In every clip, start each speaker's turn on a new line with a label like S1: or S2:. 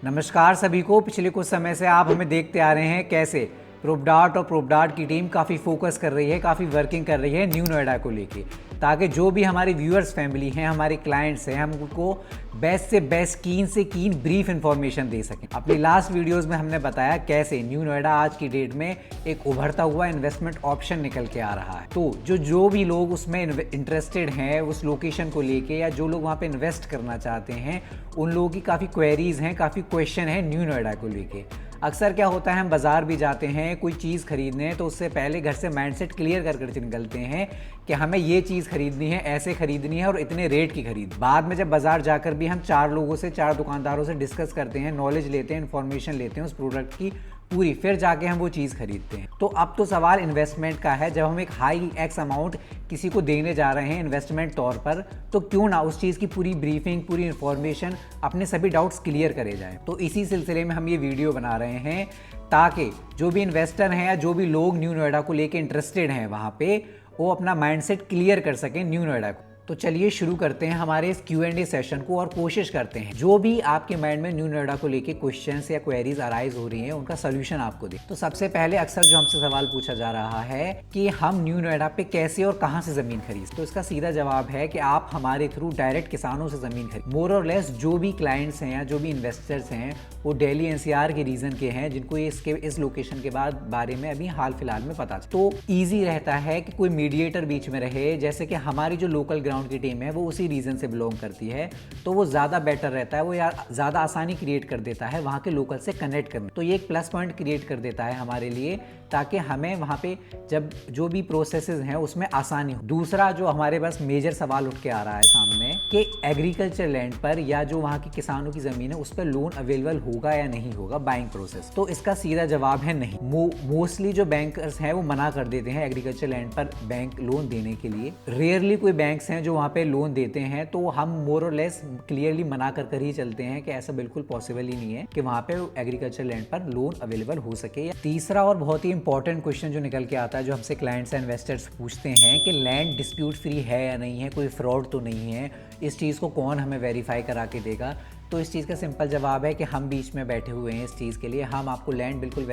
S1: नमस्कार सभी को। पिछले कुछ समय से आप हमें देखते आ रहे हैं कैसे प्रोपडार्ट और प्रोपडार्ट की टीम काफ़ी फोकस कर रही है, काफ़ी वर्किंग कर रही है न्यू नोएडा को लेके, ताकि जो भी हमारी व्यूअर्स फैमिली हैं, हमारे क्लाइंट्स हैं, हम उनको बेस्ट से बेस्ट कीन से कीन ब्रीफ इन्फॉर्मेशन दे सकें। अपनी लास्ट वीडियोस में हमने बताया कैसे न्यू नोएडा आज की डेट में एक उभरता हुआ इन्वेस्टमेंट ऑप्शन निकल के आ रहा है। तो जो भी लोग उसमें इंटरेस्टेड हैं उस लोकेशन को लेके, या जो लोग वहाँ पे इन्वेस्ट करना चाहते हैं, उन लोगों की काफ़ी क्वेरीज हैं, काफ़ी क्वेश्चन है न्यू नोएडा को लेके। अक्सर क्या होता है, हम बाज़ार भी जाते हैं कोई चीज़ खरीदने, तो उससे पहले घर से माइंडसेट क्लियर कर निकलते हैं कि हमें ये चीज़ खरीदनी है, ऐसे खरीदनी है और इतने रेट की खरीद। बाद में जब बाज़ार जाकर भी हम 4 लोगों से, 4 दुकानदारों से डिस्कस करते हैं, नॉलेज लेते हैं, इन्फॉर्मेशन लेते हैं उस प्रोडक्ट की पूरी, फिर जाके हम वो चीज़ खरीदते हैं। तो अब तो सवाल इन्वेस्टमेंट का है। जब हम एक हाई एक्स अमाउंट किसी को देने जा रहे हैं इन्वेस्टमेंट तौर पर, तो क्यों ना उस चीज़ की पूरी ब्रीफिंग, पूरी इन्फॉर्मेशन, अपने सभी डाउट्स क्लियर करे जाए। तो इसी सिलसिले में हम ये वीडियो बना रहे हैं ताकि जो भी इन्वेस्टर हैं या जो भी लोग न्यू नोएडा को लेके इंटरेस्टेड हैं वहाँ पे, वो अपना माइंडसेट क्लियर कर सकें न्यू नोएडा को। तो चलिए शुरू करते हैं हमारे इस Q&A सेशन को और कोशिश करते हैं जो भी आपके माइंड में न्यू नोएडा को लेके क्वेश्चंस या क्वेरीज अराइज हो रही हैं उनका सोल्यूशन आपको दे। तो सबसे पहले अक्सर जो हमसे सवाल पूछा जा रहा है कि हम न्यू नोएडा पे कैसे और कहां से जमीन खरीद। तो इसका सीधा जवाब है कि आप हमारे थ्रू डायरेक्ट किसानों से जमीन खरीद। मोर और लेस जो भी क्लाइंट्स हैं या जो भी इन्वेस्टर्स हैं वो दिल्ली NCR के रीजन के हैं, जिनको इस लोकेशन के बाद बारे में अभी हाल फिलहाल में पता। तो ईजी रहता है कि कोई मीडिएटर बीच में रहे, जैसे कि हमारी जो लोकल ग्राउंड की टीम है वो उसी रीजन से बिलोंग करती है, तो वो ज़्यादा बेटर रहता है, वो यार ज़्यादा आसानी क्रिएट कर देता है वहाँ के लोकल से कनेक्ट करने। तो ये एक प्लस पॉइंट क्रिएट कर देता है हमारे लिए, ताकि हमें वहाँ पे जब जो भी प्रोसेसेस हैं उसमें आसानी हो। दूसरा जो हमारे पास मेजर सवाल उठ के आ रहा है सामने कि एग्रीकल्चर लैंड पर या जो वहाँ के किसानों की ज़मीन है उस पर लोन अवेलेबल होगा या नहीं होगा बाइंग प्रोसेस। तो इसका सीधा जवाब है नहीं। मोस्टली जो बैंकर्स हैं वो मना कर देते हैं एग्रीकल्चर लैंड पर बैंक लोन देने के लिए। रेयरली कोई बैंक्स हैं जो वहाँ पे लोन देते हैं, तो हम मोर और लेस क्लियरली मना कर ही चलते हैं कि ऐसा बिल्कुल पॉसिबल ही नहीं है कि वहाँ पे एग्रीकल्चर लैंड पर लोन अवेलेबल हो सके। तीसरा और बहुत ही इंपॉर्टेंट क्वेश्चन जो निकल के आता है, जो हमसे क्लाइंट्स एंड इन्वेस्टर्स पूछते हैं कि लैंड डिस्प्यूट फ्री है या नहीं है, कोई फ्रॉड तो नहीं है, इस चीज़ को कौन हमें वेरीफाई करा के देगा। तो इस चीज़ का सिंपल जवाब है कि हम बीच में बैठे हुए हैं इस चीज़ के लिए। हम आपको लैंड बिल्कुल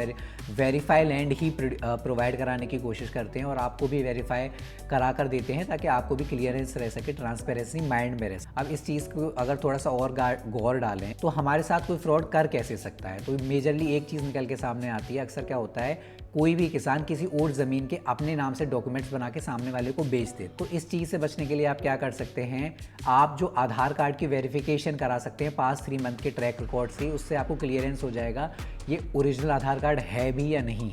S1: वेरीफाई लैंड ही प्रोवाइड कराने की कोशिश करते हैं और आपको भी वेरीफाई करा कर देते हैं, ताकि आपको भी क्लियरेंस रह सके, ट्रांसपेरेंसी माइंड में रहे। अब इस चीज़ को अगर थोड़ा सा और गौर डालें तो हमारे साथ कोई फ्रॉड कर कैसे सकता है। तो मेजरली एक चीज़ निकल के सामने आती है। अक्सर क्या होता है, कोई भी किसान किसी और ज़मीन के अपने नाम से डॉक्यूमेंट्स बना के सामने वाले को बेच दे। तो इस चीज़ से बचने के लिए आप क्या कर सकते हैं, आप जो आधार कार्ड की वेरिफिकेशन करा सकते हैं पास्ट 3 मंथ के ट्रैक रिकॉर्ड से, उससे आपको क्लियरेंस हो जाएगा ये ओरिजिनल आधार कार्ड है भी या नहीं।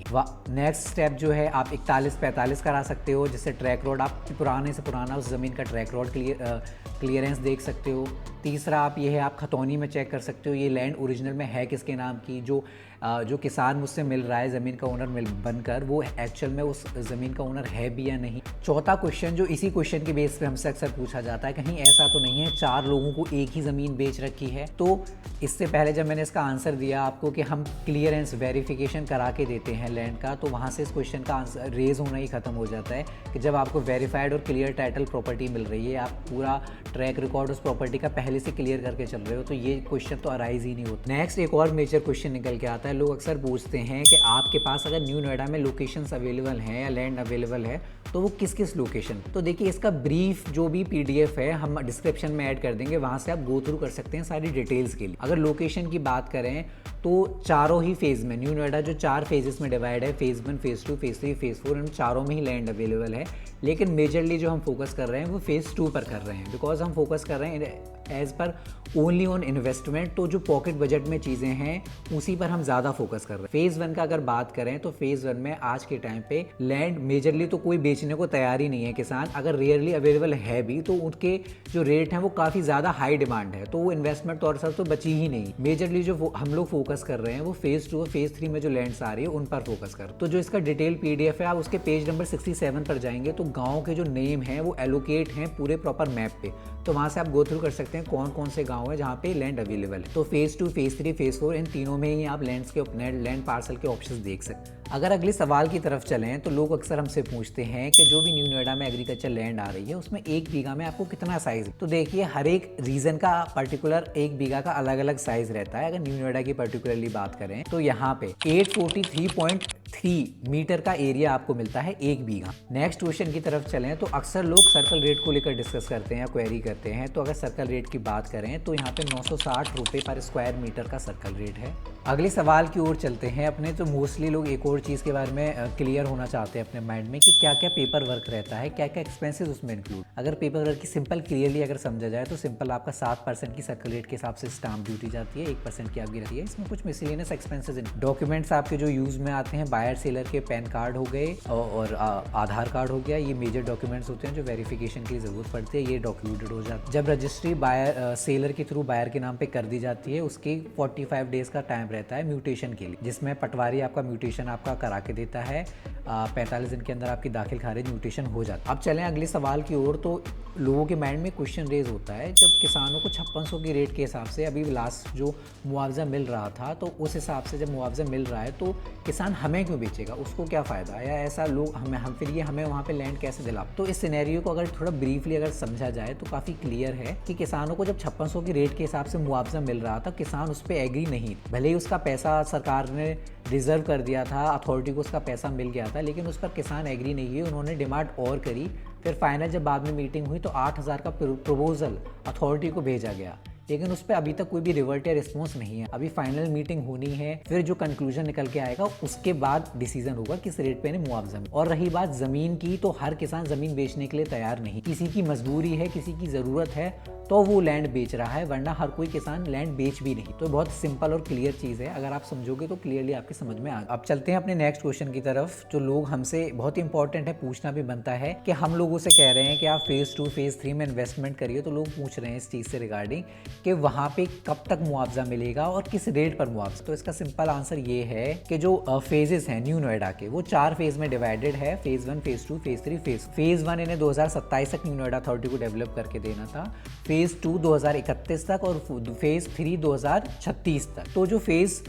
S1: नेक्स्ट स्टेप जो है, आप 41-45 करा सकते हो, जिससे ट्रैक रोड आप पुराने से पुराना उस ज़मीन का ट्रैक रोड क्लियरेंस देख सकते हो। तीसरा आप ये है, आप खतौनी में चेक कर सकते हो ये लैंड ओरिजिनल में है किसके नाम की। जो किसान मुझसे मिल रहा है ज़मीन का ओनर बनकर, वो एक्चुअल में उस ज़मीन का ओनर है भी या नहीं। चौथा क्वेश्चन जो इसी क्वेश्चन के बेस पे हमसे अक्सर पूछा जाता है, कहीं ऐसा तो नहीं है 4 लोगों को एक ही ज़मीन बेच रखी है। तो इससे पहले जब मैंने इसका आंसर दिया आपको कि हम क्लियरेंस वेरिफिकेशन करा के देते हैं लैंड का, तो वहाँ से इस क्वेश्चन का आंसर रेज होना ही ख़त्म हो जाता है कि जब आपको वेरीफाइड और क्लियर टाइटल प्रॉपर्टी मिल रही है, आप पूरा ट्रैक रिकॉर्ड उस प्रॉपर्टी का पहले से क्लियर करके चल रहे हो, तो ये क्वेश्चन तो अराइज ही नहीं होता। नेक्स्ट एक और मेजर क्वेश्चन निकल के आता है। लोग अक्सर पूछते हैं कि आपके पास अगर न्यू नोएडा में लोकेशंस अवेलेबल हैं या लैंड अवेलेबल है, तो वो किस किस लोकेशन। तो देखिए, इसका ब्रीफ जो भी PDF है हम डिस्क्रिप्शन में ऐड कर देंगे, वहाँ से आप गो थ्रू कर सकते हैं सारी डिटेल्स के लिए। अगर लोकेशन की बात करें तो चारों ही फेज़ में न्यू नोएडा जो 4 फेजेस में डिवाइड है, फेज़ 1, फेज़ 2, फेज़ 3, फेज़ 4, इन चारों में ही लैंड अवेलेबल है। लेकिन मेजरली जो हम फोकस कर रहे हैं वो फेज़ 2 पर कर रहे हैं, बिकॉज हम फोकस कर रहे हैं as per only on investment. तो जो पॉकेट बजट में चीज़ें हैं उसी पर हम ज़्यादा फोकस कर रहे हैं। फेज़ 1 का अगर बात करें तो फेज़ 1 में आज के टाइम पे लैंड मेजरली तो कोई बेचने को तैयार ही नहीं है किसान। अगर रेयरली अवेलेबल है भी तो उनके जो रेट हैं वो काफ़ी ज़्यादा हाई डिमांड है, तो वो इन्वेस्टमेंट तौर से तो बची ही नहीं। मेजरली जो हम लोग फोकस फोकस कर रहे हैं वो फेज़ 2 और फेज़ 3 में जो लैंड्स आ रही है उन पर फोकस कर। तो जो इसका डिटेल PDF है, आप उसके पेज नंबर 67 पर जाएंगे तो गाँव के जो नेम हैं वो एलोकेट हैं पूरे प्रॉपर मैप पे। तो वहाँ से आप गो थ्रू कर सकते हैं कौन कौन से गाँव है जहाँ पे लैंड अवेलेबल है। तो फेज़ 2, फेज़ 3, फेज़ 4 इन तीनों में ही आप लैंड पार्सल के ऑप्शंस देख सकते हैं। अगर अगले सवाल की तरफ चलें तो लोग अक्सर हमसे पूछते हैं कि जो भी न्यू नोएडा में एग्रीकल्चर लैंड आ रही है उसमें 1 बीघा में आपको कितना साइज है। तो देखिए हर एक रीजन का पर्टिकुलर 1 बीघा का अलग अलग साइज रहता है। अगर न्यू नोएडा की पर्टिकुलरली बात करें तो यहाँ पे 843.3 मीटर का एरिया आपको मिलता है 1 बीघा। नेक्स्ट क्वेश्चन की तरफ चलें तो अक्सर लोग सर्कल रेट को लेकर डिस्कस करते हैं या क्वेरी करते हैं। तो अगर सर्कल रेट की बात करें तो यहाँ पे 960 रुपये पर स्क्वायर मीटर का सर्कल रेट है। अगले सवाल की ओर चलते हैं अपने। तो मोस्टली लोग एक और चीज़ के बारे में क्लियर होना चाहते हैं अपने माइंड में कि क्या क्या पेपर वर्क रहता है, क्या क्या एक्सपेंसेस उसमें इंक्लूड। अगर पेपर वर्क की सिंपल क्लियरली अगर समझा जाए तो सिंपल आपका 7% की सर्कल रेट के हिसाब से स्टाम्प ड्यूटी जाती है, 1% की आपकी रहती है। इसमें कुछ मिसलेनियस एक्सपेंसेस डॉक्यूमेंट्स आपके जो यूज़ में आते हैं, बायर सेलर के पैन कार्ड हो गए और आधार कार्ड हो गया, ये मेजर डॉक्यूमेंट्स होते हैं जो वेरिफिकेशन की ज़रूरत पड़ती है, ये डॉक्यूमेंटेड हो जाता है। जब रजिस्ट्री बायर सेलर के थ्रू बायर के नाम पे कर दी जाती है उसकी 45 डेज़ का टाइम रहता है म्यूटेशन के लिए, जिसमें पटवारी आपका म्यूटेशन आपका करा के देता है। 45 दिन के अंदर आपकी दाखिल खारिज म्यूटेशन हो जाता है। अब चलें अगले सवाल की ओर। तो लोगों के माइंड में क्वेश्चन रेज होता है जब किसानों को 5600 की रेट के हिसाब से अभी लास्ट जो मुआवजा मिल रहा था तो उस हिसाब से जब मुआवजा मिल रहा है तो किसान हमें क्यों बेचेगा, उसको क्या फ़ायदा, या ऐसा लोग हमें वहाँ पे लैंड कैसे दिला। तो इस सिनेरियो को अगर थोड़ा ब्रीफली अगर समझा जाए तो काफ़ी क्लियर है कि किसानों को जब 5600 की रेट के हिसाब से मुआवजा मिल रहा था किसान उस पर एग्री नहीं, भले ही उसका पैसा सरकार ने रिजर्व कर दिया था, अथॉरिटी को उसका पैसा मिल गया था, लेकिन उस पर किसान एग्री नहीं हुए, उन्होंने डिमांड और करी। फिर फाइनल जब बाद में मीटिंग हुई तो 8000 का प्रपोजल अथॉरिटी को भेजा गया, लेकिन उस पर अभी तक कोई भी रिवर्ट या रिस्पॉन्स नहीं है। अभी फाइनल मीटिंग होनी है, फिर जो कंक्लूजन निकल के आएगा उसके बाद डिसीजन होगा किस रेट पे इन्हें मुआवजा मिले। और रही बात ज़मीन की, तो हर किसान ज़मीन बेचने के लिए तैयार नहीं, किसी की मजबूरी है, किसी की ज़रूरत है तो वो लैंड बेच रहा है, वरना हर कोई किसान लैंड बेच भी नहीं। तो बहुत सिंपल और क्लियर चीज़ है, अगर आप समझोगे तो क्लियरली आपके समझ में आ। अब चलते हैं अपने नेक्स्ट क्वेश्चन की तरफ। जो लोग हमसे बहुत इंपॉर्टेंट है, पूछना भी बनता है कि हम लोगों से कह रहे हैं कि आप फेज़ 2 फेज़ 3 में इन्वेस्टमेंट करिए, तो लोग पूछ रहे हैं इस चीज़ से रिगार्डिंग कि वहाँ पे कब तक मुआवजा मिलेगा और किस रेट पर मुआवजा। तो इसका सिंपल आंसर ये है कि जो फेजेस हैं न्यू नोएडा के वो 4 फेज में डिवाइडेड है, फेज़ 1, फेज़ 2, फेज़ 3, फेज़ 1 इन्हें 2027 तक न्यू नोएडा अथॉरिटी को डेवलप करके देना था, फेज़ 2 2031 तक और फेज़ 3 2036 तक। तो जो फेज़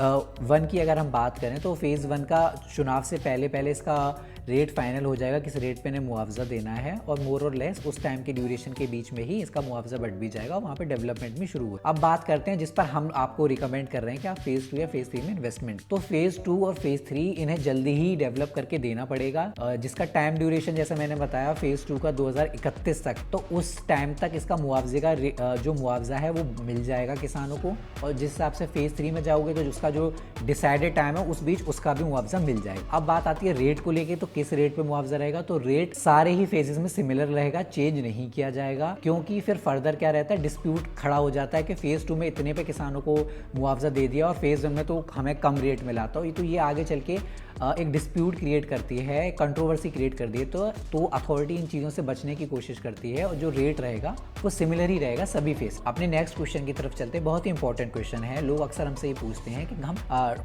S1: 1 की अगर हम बात करें तो फेज़ 1 का चुनाव से पहले इसका रेट फाइनल हो जाएगा, किस रेट पे इन्हें मुआवजा देना है, और मोर और लेस उस टाइम के ड्यूरेशन के बीच में ही इसका मुआवजा बढ़ भी जाएगा, वहाँ पे डेवलपमेंट भी शुरू हो। अब बात करते हैं जिस पर हम आपको रिकमेंड कर रहे हैं कि आप फेज़ 2 या फेज़ 3 में इन्वेस्टमेंट। तो फेज़ 2 और फेज़ 3 इन्हें जल्दी ही डेवलप करके देना पड़ेगा, जिसका टाइम ड्यूरेशन जैसे मैंने बताया फेज़ 2 का 2031 तक। तो उस टाइम तक इसका मुआवजे का जो मुआवजा है वो मिल जाएगा किसानों को, और जिस हिसाब से फेज़ 3 में जाओगे तो उसका जो डिसाइडेड टाइम है उस बीच उसका भी मुआवजा मिल जाएगा। अब बात आती है रेट को लेके, तो किस रेट पे मुआवजा रहेगा। तो रेट सारे ही फेजेस में सिमिलर रहेगा, चेंज नहीं किया जाएगा, क्योंकि फिर फर्दर क्या रहता है, डिस्प्यूट खड़ा हो जाता है कि फेज़ 2 में इतने पे किसानों को मुआवजा दे दिया और फेज़ 1 में तो हमें कम रेट मिला था। तो ये आगे चल के एक डिस्प्यूट क्रिएट करती है, कंट्रोवर्सी क्रिएट कर दी है। तो अथॉरिटी इन चीज़ों से बचने की कोशिश करती है, और जो रेट रहेगा वो सिमिलर ही रहेगा सभी फेज। अपने नेक्स्ट क्वेश्चन की तरफ चलते हैं। बहुत ही इंपॉर्टेंट क्वेश्चन है, लोग अक्सर हमसे ये पूछते हैं कि हम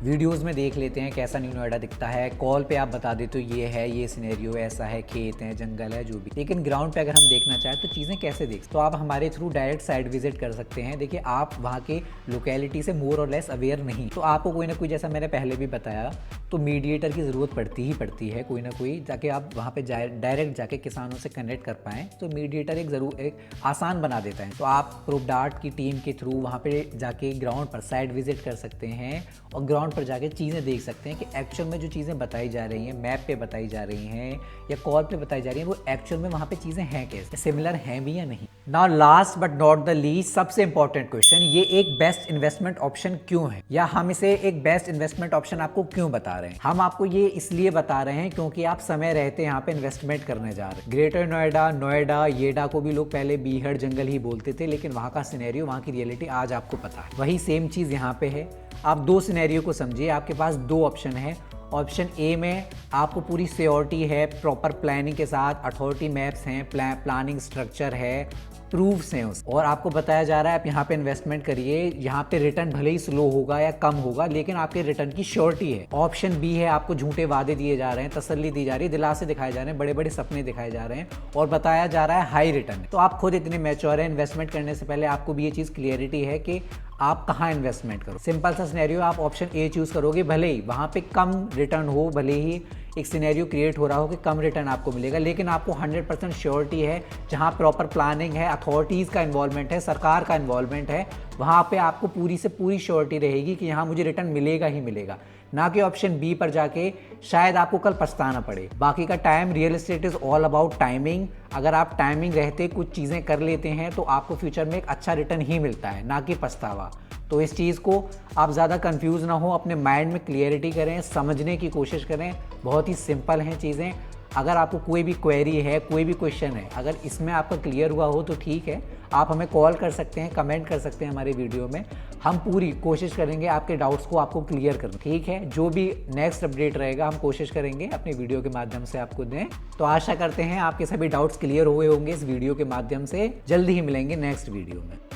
S1: वीडियोज़ में देख लेते हैं कैसा न्यू नोएडा दिखता है, कॉल पे आप बता देते हो ये है, ये सिनेरियो ऐसा है, खेत है, जंगल है, जो भी, लेकिन ग्राउंड पे अगर हम देखना चाहें तो चीज़ें कैसे देख, तो आप हमारे थ्रू डायरेक्ट साइट विजिट कर सकते हैं। देखिए आप वहाँ के लोकेलिटी से मोर और लेस अवेयर नहीं, तो आपको कोई ना कोई, जैसा मैंने पहले भी बताया, तो मीडिएटर की ज़रूरत पड़ती है कोई ना कोई, ताकि आप वहाँ पे डायरेक्ट जाके किसानों से कनेक्ट कर पाएँ। तो मीडिएटर एक आसान बना देता है। तो आप प्रोपडार्ट की टीम के थ्रू वहाँ पे जाके ग्राउंड पर साइट विजिट कर सकते हैं और ग्राउंड पर जाके चीज़ें देख सकते हैं कि एक्चुअल में जो चीज़ें बताई जा रही हैं, मैप पे बताई जा रही हैं या कॉल पे बताई जा रही हैं, वो एक्चुअल में वहाँ पे चीज़ें हैं कैसे, सिमिलर हैं भी या नहीं। Now last but not the least, सबसे इंपॉर्टेंट क्वेश्चन, ये एक बेस्ट इन्वेस्टमेंट ऑप्शन क्यों है, या हम इसे एक बेस्ट इन्वेस्टमेंट ऑप्शन आपको क्यों बता रहे हैं। हम आपको ये इसलिए बता रहे हैं क्योंकि आप समय रहते यहाँ पे इन्वेस्टमेंट करने जा रहे हैं। ग्रेटर नोएडा, येडा को भी लोग पहले बीहड़ जंगल ही बोलते थे, लेकिन वहाँ का सिनेरियो, वहाँ की रियलिटी आज आपको पता है। वही सेम चीज़ यहाँ पे है। आप 2 सिनेरियो को समझिए, आपके पास 2 ऑप्शन है। ऑप्शन ए में आपको पूरी सियोरिटी है, प्रॉपर प्लानिंग के साथ, अथॉरिटी मैप्स हैं, प्लानिंग स्ट्रक्चर है, प्रूफ्स हैं उस, और आपको बताया जा रहा है आप यहाँ पे इन्वेस्टमेंट करिए, यहाँ पे रिटर्न भले ही स्लो होगा या कम होगा लेकिन आपके रिटर्न की श्योरिटी है। ऑप्शन बी है आपको झूठे वादे दिए जा रहे हैं, तसल्ली दी जा रही है, दिलासे दिखाए जा रहे हैं, बड़े बड़े सपने दिखाए जा रहे हैं और बताया जा रहा है हाई रिटर्न। तो आप खुद इतने मैच्योर हैं, इन्वेस्टमेंट करने से पहले आपको भी ये चीज़ क्लियरिटी है कि आप कहाँ इन्वेस्टमेंट करो। सिंपल सा सिनेरियो, आप ऑप्शन ए चूज़ करोगे, भले ही वहाँ पे कम रिटर्न हो, भले ही एक सिनेरियो क्रिएट हो रहा हो कि कम रिटर्न आपको मिलेगा, लेकिन आपको 100% श्योरिटी है, जहाँ प्रॉपर प्लानिंग है, अथॉरिटीज़ का इन्वॉल्वमेंट है, सरकार का इन्वॉल्वमेंट है, वहाँ पे आपको पूरी से पूरी श्योरिटी रहेगी कि यहाँ मुझे रिटर्न मिलेगा ही मिलेगा, ना कि ऑप्शन बी पर जाके शायद आपको कल पछताना पड़े। बाकी का time, real estate is all about timing. अगर आप टाइमिंग रहते कुछ चीज़ें कर लेते हैं तो आपको फ्यूचर में एक अच्छा रिटर्न ही मिलता है, ना कि पछतावा। तो इस चीज़ को आप ज़्यादा कंफ्यूज ना हो, अपने माइंड में क्लियरिटी करें, समझने की कोशिश करें। बहुत ही सिंपल हैं चीज़ें। अगर आपको कोई भी क्वेरी है, कोई भी क्वेश्चन है, अगर इसमें आपका क्लियर हुआ हो तो ठीक है, आप हमें कॉल कर सकते हैं, कमेंट कर सकते हैं हमारे वीडियो में। हम पूरी कोशिश करेंगे आपके डाउट्स को आपको क्लियर करना, ठीक है। जो भी नेक्स्ट अपडेट रहेगा हम कोशिश करेंगे अपने वीडियो के माध्यम से आपको दें। तो आशा करते हैं आपके सभी डाउट्स क्लियर हुए होंगे इस वीडियो के माध्यम से। जल्दी ही मिलेंगे नेक्स्ट वीडियो में।